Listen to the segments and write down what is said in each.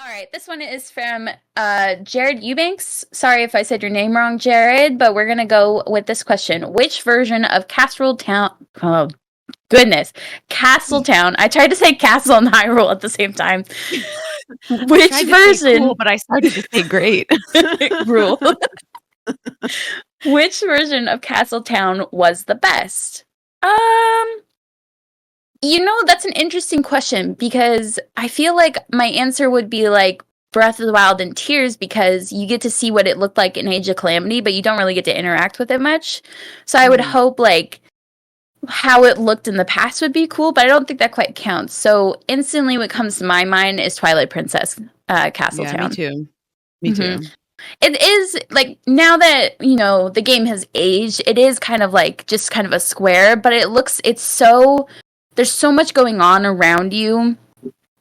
right, this one is from Jared Eubanks. Sorry if I said your name wrong, Jared, but we're gonna go with this question. Which version of Castle Town? Oh goodness, Castle Town. I tried to say Castle and Hyrule at the same time. I Which tried to say version? cool, but I started to say great. Rule. Which version of Castle Town was the best? That's an interesting question because I feel like my answer would be like Breath of the Wild and Tears because you get to see what it looked like in Age of Calamity, but you don't really get to interact with it much. So I would hope like how it looked in the past would be cool, but I don't think that quite counts. So instantly what comes to my mind is Twilight Princess Castle Yeah, Town. me too. Me too. It is like now that the game has aged, it is kind of like just kind of a square, but there's so much going on around you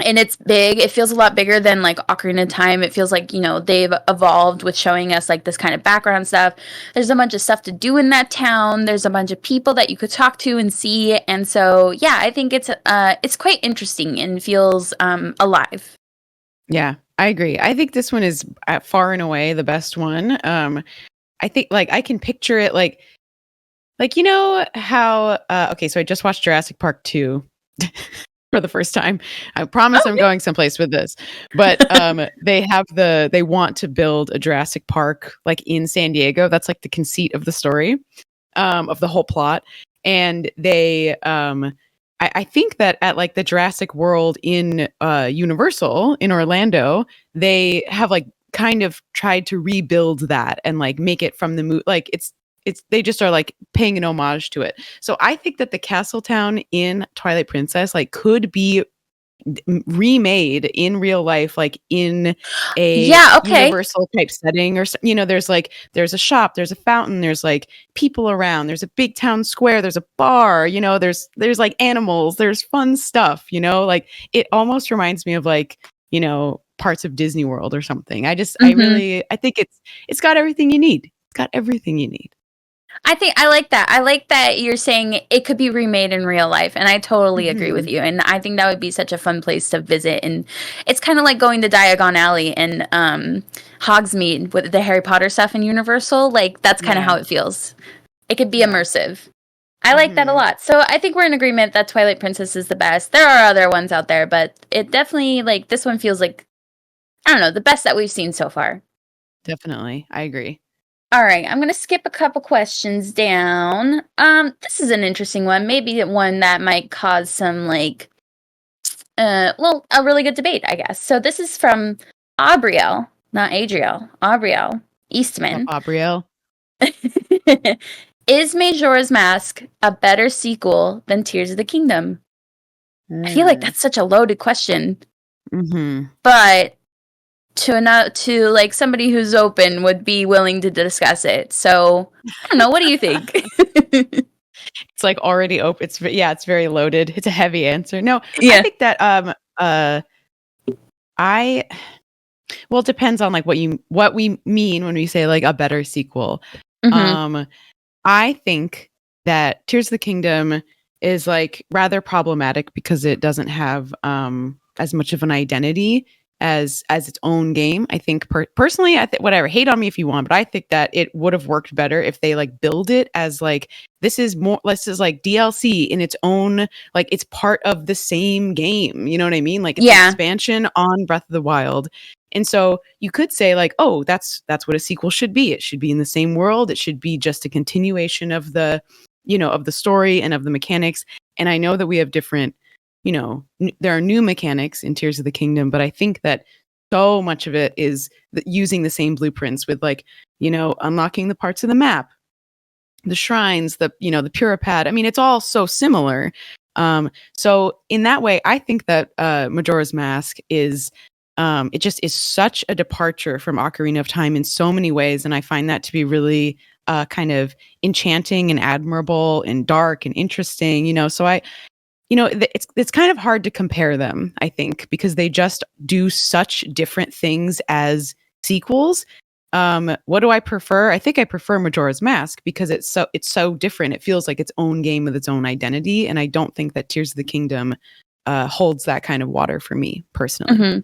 and it's big. It feels a lot bigger than like Ocarina of Time. It feels like, they've evolved with showing us like this kind of background stuff. There's a bunch of stuff to do in that town. There's a bunch of people that you could talk to and see. And so, yeah, I think it's quite interesting and feels alive. Yeah, I agree. I think this one is far and away the best one. I think like I can picture it like how okay, so I just watched Jurassic Park 2 for the first time. I promise I'm going someplace with this. But they want to build a Jurassic Park like in San Diego. That's like the conceit of the story, of the whole plot. And they I think that at like the Jurassic World in Universal in Orlando, they have like kind of tried to rebuild that and like make it from the movie. Like it's they just are like paying an homage to it. So I think that the Castle Town in Twilight Princess like could be remade in real life, like in a Universal type setting, or there's a shop, there's a fountain, there's like people around, there's a big town square, there's a bar, there's like animals, there's fun stuff, like it almost reminds me of like parts of Disney World or something. I think it's got everything you need. It's got everything you need. I like that. I like that you're saying it could be remade in real life, and I totally agree with you. And I think that would be such a fun place to visit. And it's kind of like going to Diagon Alley and Hogsmeade with the Harry Potter stuff in Universal. Like that's kind of how it feels. It could be immersive. I like that a lot. So I think we're in agreement that Twilight Princess is the best. There are other ones out there, but it definitely like this one feels like I don't know, the best that we've seen so far. Definitely, I agree. All right, I'm going to skip a couple questions down. This is an interesting one. Maybe one that might cause some, like, a really good debate, I guess. So this is from Aubrielle, not Adrielle. Aubrielle Eastman. Aubrielle. Is Majora's Mask a better sequel than Tears of the Kingdom? I feel like that's such a loaded question. But to like somebody who's open would be willing to discuss it. So I don't know. What do you think? It's like already open. It's very loaded. It's a heavy answer. No, I think that well, it depends on like what we mean when we say like a better sequel. I think that Tears of the Kingdom is like rather problematic because it doesn't have as much of an identity as its own game. I think personally, I think whatever, hate on me if you want, but I think that it would have worked better if they like build it as like this is like DLC in its own, like it's part of the same game. You know what I mean? Like it's an expansion on Breath of the Wild. And so you could say like, oh, that's what a sequel should be. It should be in the same world. It should be just a continuation of the, of the story and of the mechanics. And I know that we have different, there are new mechanics in Tears of the Kingdom, but I think that so much of it is using the same blueprints with like, unlocking the parts of the map, the shrines, the Puripad. I mean, it's all so similar. So in that way, I think that Majora's Mask is, it just is such a departure from Ocarina of Time in so many ways. And I find that to be really kind of enchanting and admirable and dark and interesting, so it's kind of hard to compare them, I think, because they just do such different things as sequels. What do I prefer? I think I prefer Majora's Mask because it's so different. It feels like its own game with its own identity, and I don't think that Tears of the Kingdom holds that kind of water for me personally.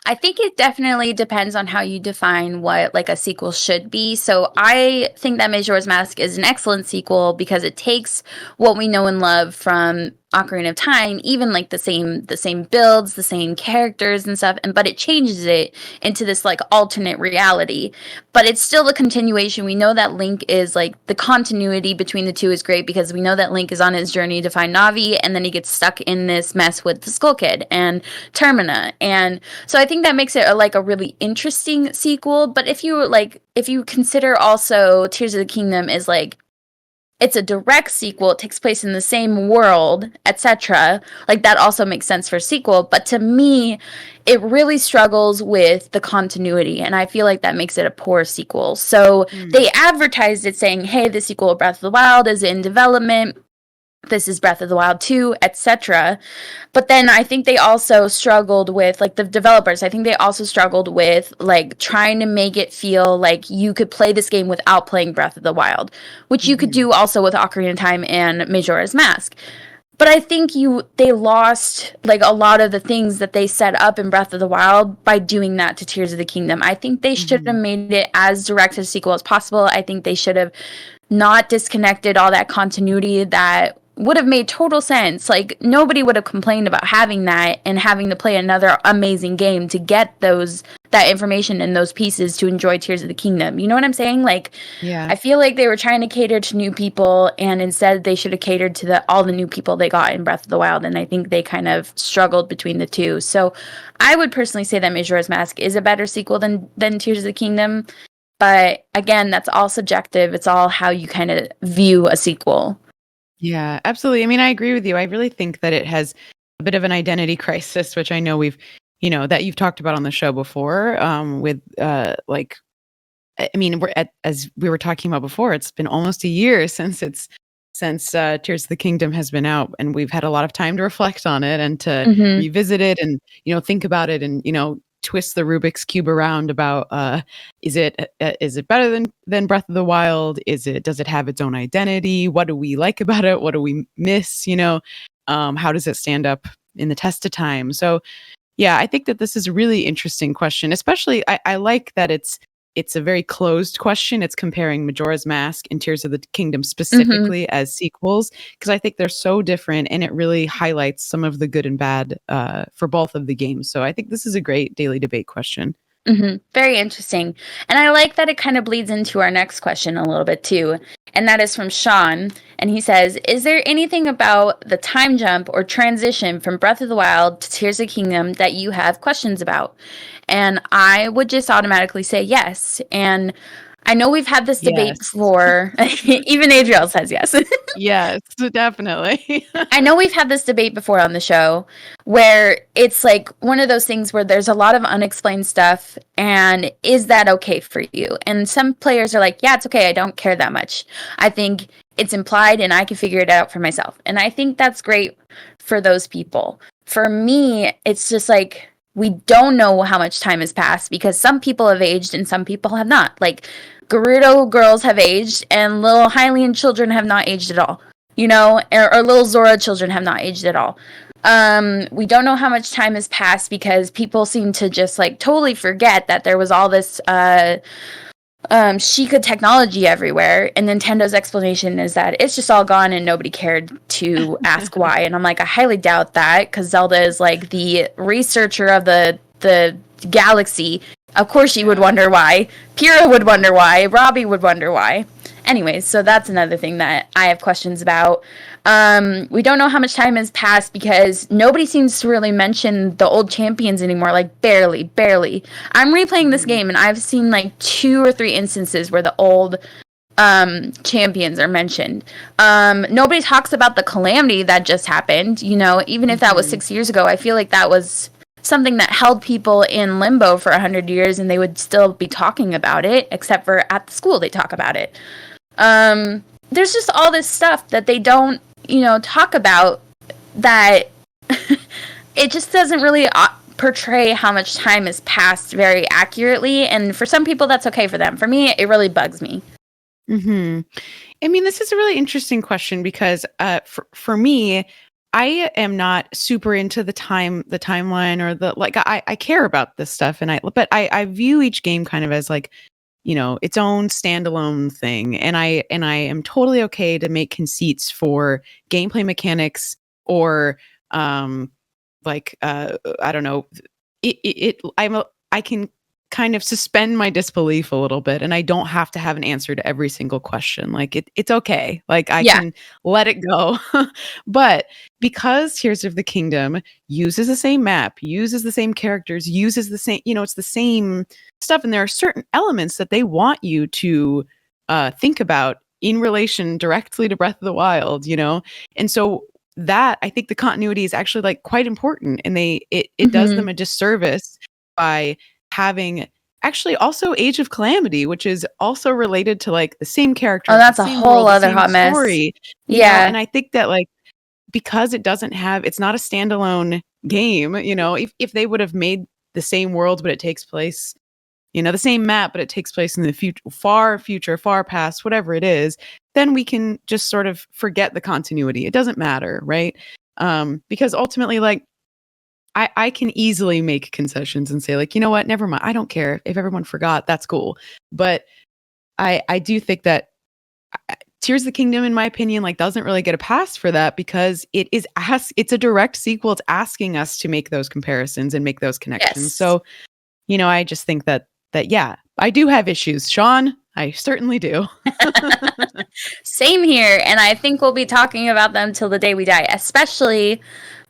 I think it definitely depends on how you define what like a sequel should be. So I think that Majora's Mask is an excellent sequel because it takes what we know and love from Ocarina of Time, even like the same builds, the same characters and stuff, and but it changes it into this like alternate reality. But it's still a continuation. We know that Link is like the continuity between the two is great because we know that Link is on his journey to find Navi, and then he gets stuck in this mess with the Skull Kid and Termina, and so I think that makes it like a really interesting sequel. But if you consider also Tears of the Kingdom is like it's a direct sequel, it takes place in the same world, etc. Like that also makes sense for sequel. But to me, it really struggles with the continuity, and I feel like that makes it a poor sequel. So they advertised it saying, "Hey, the sequel of Breath of the Wild is in development. This is Breath of the Wild 2, etc." But then I think they also struggled with, like, the developers, I think they also struggled with, like, trying to make it feel like you could play this game without playing Breath of the Wild, which you could do also with Ocarina of Time and Majora's Mask. But I think they lost like a lot of the things that they set up in Breath of the Wild by doing that to Tears of the Kingdom. I think they should have made it as direct a sequel as possible. I think they should have not disconnected all that continuity that would have made total sense. Like nobody would have complained about having that and having to play another amazing game to get that information and those pieces to enjoy Tears of the Kingdom. You know what I'm saying? Like, Yeah. I feel like they were trying to cater to new people, and instead they should have catered to all the new people they got in Breath of the Wild, and I think they kind of struggled between the two. So I would personally say that Majora's Mask is a better sequel than Tears of the Kingdom. But again, that's all subjective. It's all how you kind of view a sequel. Yeah, absolutely. I mean, I agree with you. I really think that it has a bit of an identity crisis, which I know that you've talked about on the show before, with like, I mean, as we were talking about before, it's been almost a year since Tears of the Kingdom has been out, and we've had a lot of time to reflect on it and to revisit it and, think about it and, twist the Rubik's Cube around about, is it better than Breath of the Wild? Does it have its own identity? What do we like about it? What do we miss? How does it stand up in the test of time? So yeah, I think that this is a really interesting question, especially I like that it's a very closed question. It's comparing Majora's Mask and Tears of the Kingdom specifically as sequels, because I think they're so different and it really highlights some of the good and bad for both of the games. So I think this is a great daily debate question. Very interesting. And I like that it kind of bleeds into our next question a little bit too. And that is from Sean. And he says, is there anything about the time jump or transition from Breath of the Wild to Tears of the Kingdom that you have questions about? And I would just automatically say yes. And I know we've had this debate before. Even Adrielle says yes. Yes, definitely. I know we've had this debate before on the show where it's like one of those things where there's a lot of unexplained stuff, and is that okay for you? And some players are like, yeah, it's okay. I don't care that much. I think it's implied and I can figure it out for myself. And I think that's great for those people. For me, it's just like, we don't know how much time has passed because some people have aged and some people have not. Like, Gerudo girls have aged and little Hylian children have not aged at all. Or little Zora children have not aged at all. We don't know how much time has passed because people seem to just like totally forget that there was all this Sheikah technology everywhere, and Nintendo's explanation is that it's just all gone and nobody cared to ask why. And I'm like, I highly doubt that, because Zelda is like the researcher of the galaxy. Of course she would wonder why. Pyrrha would wonder why. Robbie would wonder why. Anyways, so that's another thing that I have questions about. We don't know how much time has passed because nobody seems to really mention the old champions anymore, like barely. I'm replaying this game and I've seen like 2 or 3 instances where the old champions are mentioned. Nobody talks about the calamity that just happened, even if that was 6 years ago. I feel like that was something that held people in limbo for 100 years and they would still be talking about it, except for at the school they talk about it. There's just all this stuff that they don't, talk about, that it just doesn't really portray how much time has passed very accurately. And for some people, that's okay for them. For me, it really bugs me. I mean, this is a really interesting question because for me, I am not super into the timeline or the like. I care about this stuff, but I view each game kind of as like, its own standalone thing, and I am totally okay to make conceits for gameplay mechanics or I don't know. I can kind of suspend my disbelief a little bit, and I don't have to have an answer to every single question. Like it's okay. Like I can let it go. But because Tears of the Kingdom uses the same map, uses the same characters, uses the same, it's the same stuff, and there are certain elements that they want you to think about in relation directly to Breath of the Wild, and so that I think the continuity is actually like quite important, and it does them a disservice by having actually also Age of Calamity, which is also related to like the same characters, Oh, that's the a same whole world, other the same hot mess. story. Yeah, and I think that like because it's not a standalone game. If they would have made the same world, but it takes place, the same map, but it takes place in the future, far past, whatever it is, then we can just sort of forget the continuity. It doesn't matter, right? Because ultimately, like, I can easily make concessions and say, like, you know what, never mind. I don't care if everyone forgot. That's cool. But I do think that Tears of the Kingdom, in my opinion, like doesn't really get a pass for that because it's a direct sequel. It's asking us to make those comparisons and make those connections. Yes. So, I just think that yeah, I do have issues, Sean. I certainly do. Same here, and I think we'll be talking about them till the day we die. Especially,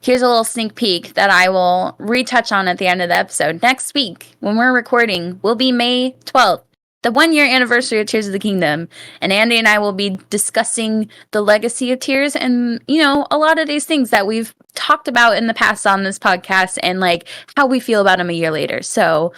here's a little sneak peek that I will retouch on at the end of the episode. Next week, when we're recording, will be May 12th, the 1-year anniversary of Tears of the Kingdom, and Andy and I will be discussing the legacy of Tears and, a lot of these things that we've talked about in the past on this podcast and like how we feel about them a year later. So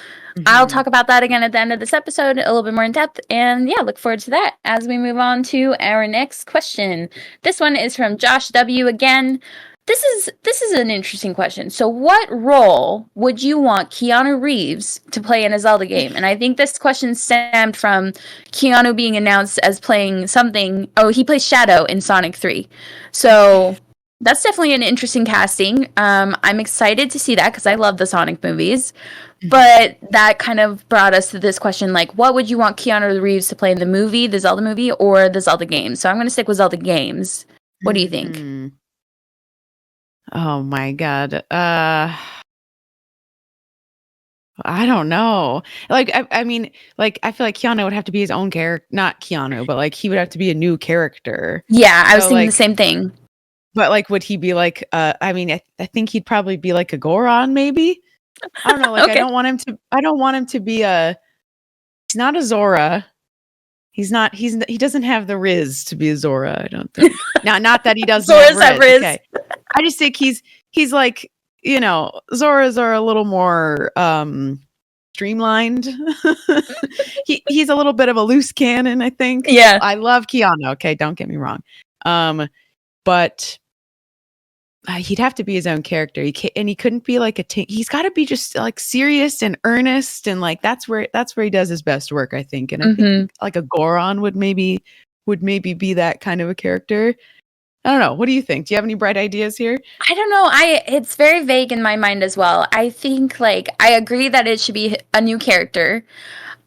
I'll talk about that again at the end of this episode, a little bit more in depth. And yeah, look forward to that as we move on to our next question. This one is from Josh W. again. This is an interesting question. So what role would you want Keanu Reeves to play in a Zelda game? And I think this question stemmed from Keanu being announced as playing something. Oh, he plays Shadow in Sonic 3. So that's definitely an interesting casting. I'm excited to see that because I love the Sonic movies. But that kind of brought us to this question, like, what would you want Keanu Reeves to play in the movie, the Zelda movie, or the Zelda games? So I'm going to stick with Zelda games. What do you think? Oh my God. I don't know. Like, I mean, like, I feel like Keanu would have to be his own character. Not Keanu, but like, he would have to be a new character. Yeah, I was thinking the same thing. But like, would he be like, I mean, I think he'd probably be like a Goron, maybe. I don't know. Like, okay. I don't want him to be he's not a Zora. He doesn't have the Riz to be a Zora, I don't think. Not that he doesn't have Riz. Okay. I just think he's like, Zoras are a little more streamlined. He's a little bit of a loose cannon, I think. Yeah. I love Keanu, okay, don't get me wrong. But he'd have to be his own character. He couldn't be like he's got to be just like serious and earnest, and like that's where he does his best work, I think. And I think like a Goron would maybe be that kind of a character. I don't know. What do you think? Do you have any bright ideas here? I don't know. It's very vague in my mind as well. I think like I agree that it should be a new character.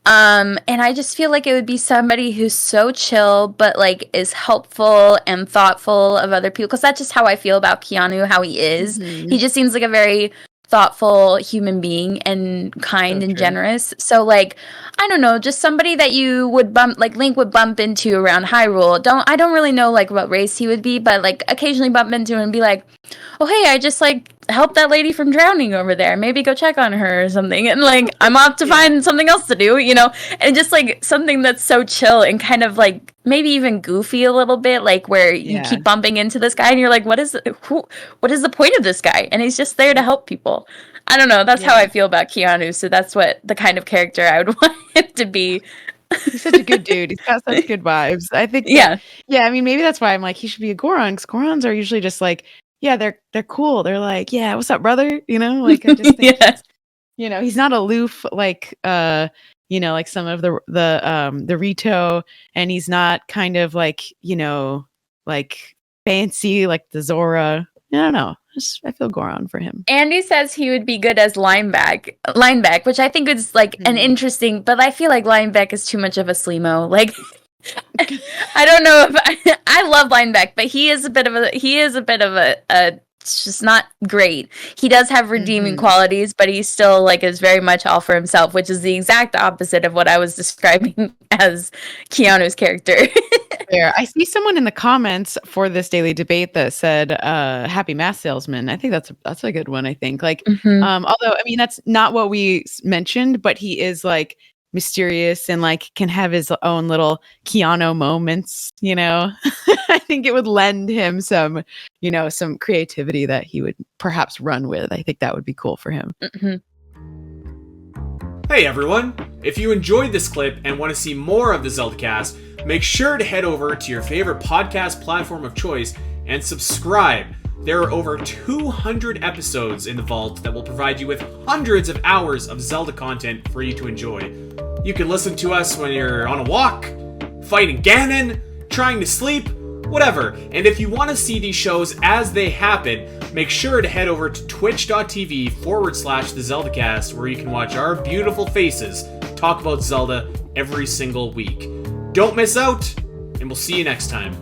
And I just feel like it would be somebody who's so chill, but like is helpful and thoughtful of other people. Because that's just how I feel about Keanu, how he is. He just seems like a very thoughtful human being and kind and generous. So like, I don't know, just somebody that you would Link would bump into around Hyrule. I don't really know like what race he would be, but like occasionally bump into him and be like, oh hey, I just like helped that lady from drowning over there. Maybe go check on her or something. And like I'm off to find something else to do, and just like something that's so chill and kind of like maybe even goofy a little bit, like where you keep bumping into this guy and you're like, what is the point of this guy? And he's just there to help people. I don't know. That's how I feel about Keanu. So that's what the kind of character I would want him to be. He's such a good dude. He's got such good vibes. I think. Yeah. I mean, maybe that's why I'm like, he should be a Goron, because Gorons are usually just like, yeah, they're cool. They're like, yeah, what's up, brother? Like I just think he's not aloof like like some of the Rito, and he's not kind of like like fancy like the Zora. I don't know. I feel Goron for him. Andy says he would be good as lineback, which I think is like an interesting, but I feel like lineback is too much of a sleemo. Like, I don't know if I love lineback, but he is a bit of a it's just not great. He does have redeeming qualities, but he still like is very much all for himself, which is the exact opposite of what I was describing as Keanu's character. Fair. I see someone in the comments for this daily debate that said happy math salesman. I think that's a good one. I think like although I mean that's not what we mentioned, but he is like mysterious and like can have his own little Keanu moments, you know. I think it would lend him some, you know, some creativity that he would perhaps run with. I think that would be cool for him. Hey everyone! If you enjoyed this clip and want to see more of the Zelda Cast, make sure to head over to your favorite podcast platform of choice and subscribe. There are over 200 episodes in the vault that will provide you with hundreds of hours of Zelda content for you to enjoy. You can listen to us when you're on a walk, fighting Ganon, trying to sleep, whatever. And if you want to see these shows as they happen, make sure to head over to twitch.tv/the Zelda Cast, where you can watch our beautiful faces talk about Zelda every single week. Don't miss out, and we'll see you next time.